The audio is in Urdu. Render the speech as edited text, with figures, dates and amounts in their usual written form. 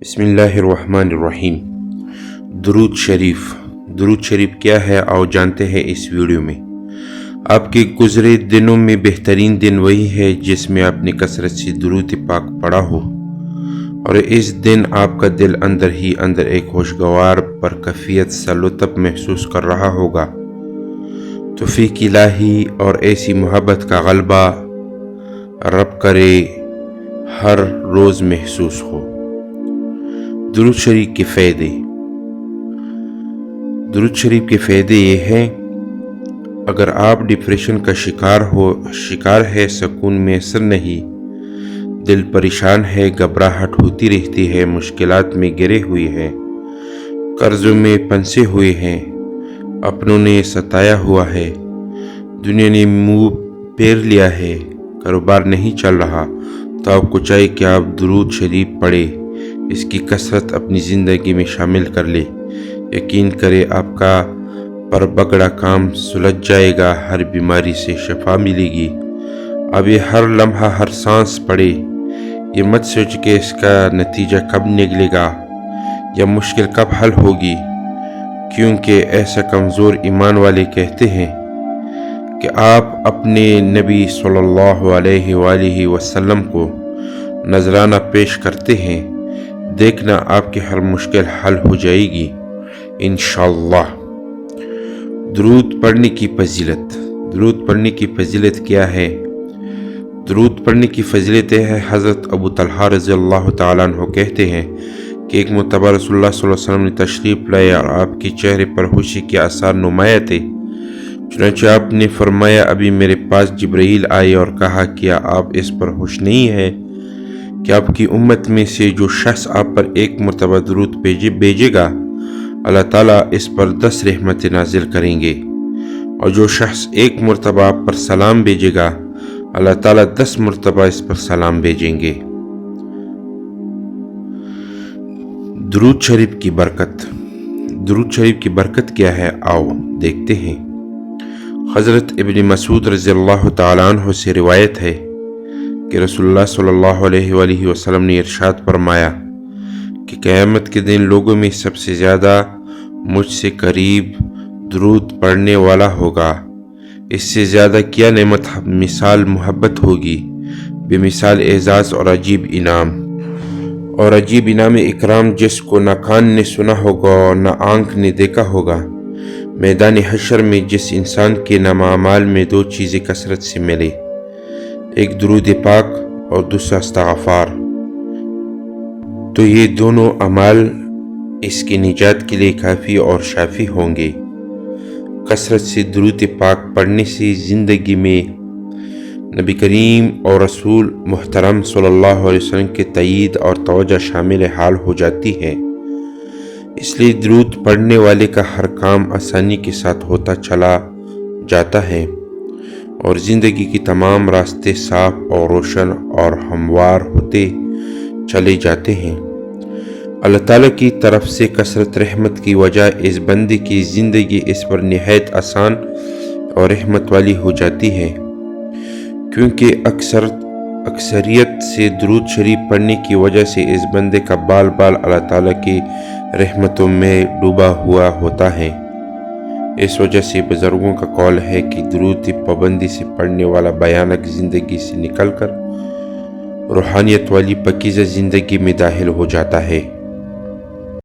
بسم اللہ الرحمن الرحیم۔ درود شریف کیا ہے آؤ جانتے ہیں اس ویڈیو میں۔ آپ کے گزرے دنوں میں بہترین دن وہی ہے جس میں آپ نے کثرت سے درود پاک پڑھا ہو، اور اس دن آپ کا دل اندر ہی اندر ایک خوشگوار پرکیفیت سا لطف محسوس کر رہا ہوگا۔ توفیق الہی اور ایسی محبت کا غلبہ رب کرے ہر روز محسوس ہو۔ درود شریف کے فائدے۔ درود شریف کے فائدے یہ ہیں: اگر آپ ڈپریشن کا شکار ہے، سکون میسر نہیں، دل پریشان ہے، گھبراہٹ ہوتی رہتی ہے، مشکلات میں گرے ہوئے ہیں، قرضوں میں پھنسے ہوئے ہیں، اپنوں نے ستایا ہوا ہے، دنیا نے منہ پھیر لیا ہے، کاروبار نہیں چل رہا، تو آپ کو چاہیے کہ آپ درود شریف پڑھیں، اس کی کثرت اپنی زندگی میں شامل کر لے۔ یقین کرے آپ کا پر بگڑا کام سلجھ جائے گا، ہر بیماری سے شفا ملے گی۔ اب یہ ہر لمحہ ہر سانس پڑے، یہ مت سوچ کہ اس کا نتیجہ کب نکلے گا یا مشکل کب حل ہوگی، کیونکہ ایسا کمزور ایمان والے کہتے ہیں کہ آپ اپنے نبی صلی اللہ علیہ وآلہ وسلم کو نذرانہ پیش کرتے ہیں، دیکھنا آپ کی ہر مشکل حل ہو جائے گی انشاءاللہ۔ درود پڑھنے کی فضیلت۔ درود پڑھنے کی فضیلت کیا ہے؟ درود پڑھنے کی فضیلت ہے، حضرت ابو طلحہ رضی اللہ تعالیٰ عنہ کہتے ہیں کہ ایک مرتبہ رسول اللہ صلی اللہ علیہ وسلم نے تشریف لائے اور آپ کے چہرے پر خوشی کے آثار نمایاں تھے۔ چنانچہ آپ نے فرمایا، ابھی میرے پاس جبرائیل آئے اور کہا، کیا آپ اس پر خوش نہیں ہیں کہ آپ کی امت میں سے جو شخص آپ پر ایک مرتبہ درود بھیجے گا، اللہ تعالیٰ اس پر 10 رحمتیں نازل کریں گے، اور جو شخص ایک مرتبہ آپ پر سلام بھیجے گا، اللہ تعالیٰ 10 مرتبہ اس پر سلام بھیجیں گے۔ درود شریف کی برکت۔ درود شریف کی برکت کیا ہے آؤ دیکھتے ہیں۔ حضرت ابن مسعود رضی اللہ تعالیٰ عنہ سے روایت ہے کہ رسول اللہ صلی اللہ علیہ وآلہ وسلم نے ارشاد فرمایا کہ قیامت کے دن لوگوں میں سب سے زیادہ مجھ سے قریب درود پڑھنے والا ہوگا۔ اس سے زیادہ کیا نعمت مثال محبت ہوگی، بے مثال اعزاز اور عجیب انعام اکرام جس کو نہ کان نے سنا ہوگا اور نہ آنکھ نے دیکھا ہوگا۔ میدان حشر میں جس انسان کے نام اعمال میں 2 چیزیں کثرت سے ملے، ایک درود پاک اور دوسرا استغفار، تو یہ دونوں اعمال اس کی نجات کے لیے کافی اور شافی ہوں گے۔ کثرت سے درود پاک پڑھنے سے زندگی میں نبی کریم اور رسول محترم صلی اللہ علیہ وسلم کے تائید اور توجہ شامل حال ہو جاتی ہے۔ اس لیے درود پڑھنے والے کا ہر کام آسانی کے ساتھ ہوتا چلا جاتا ہے اور زندگی کی تمام راستے صاف اور روشن اور ہموار ہوتے چلے جاتے ہیں۔ اللہ تعالیٰ کی طرف سے کثرت رحمت کی وجہ اس بندے کی زندگی اس پر نہایت آسان اور رحمت والی ہو جاتی ہے، کیونکہ اکثریت سے درود شریف پڑھنے کی وجہ سے اس بندے کا بال اللہ تعالیٰ کی رحمتوں میں ڈوبا ہوا ہوتا ہے۔ اس وجہ سے بزرگوں کا قول ہے کہ درود کی پابندی سے پڑھنے والا بھیانک زندگی سے نکل کر روحانیت والی پاکیزہ زندگی میں داخل ہو جاتا ہے۔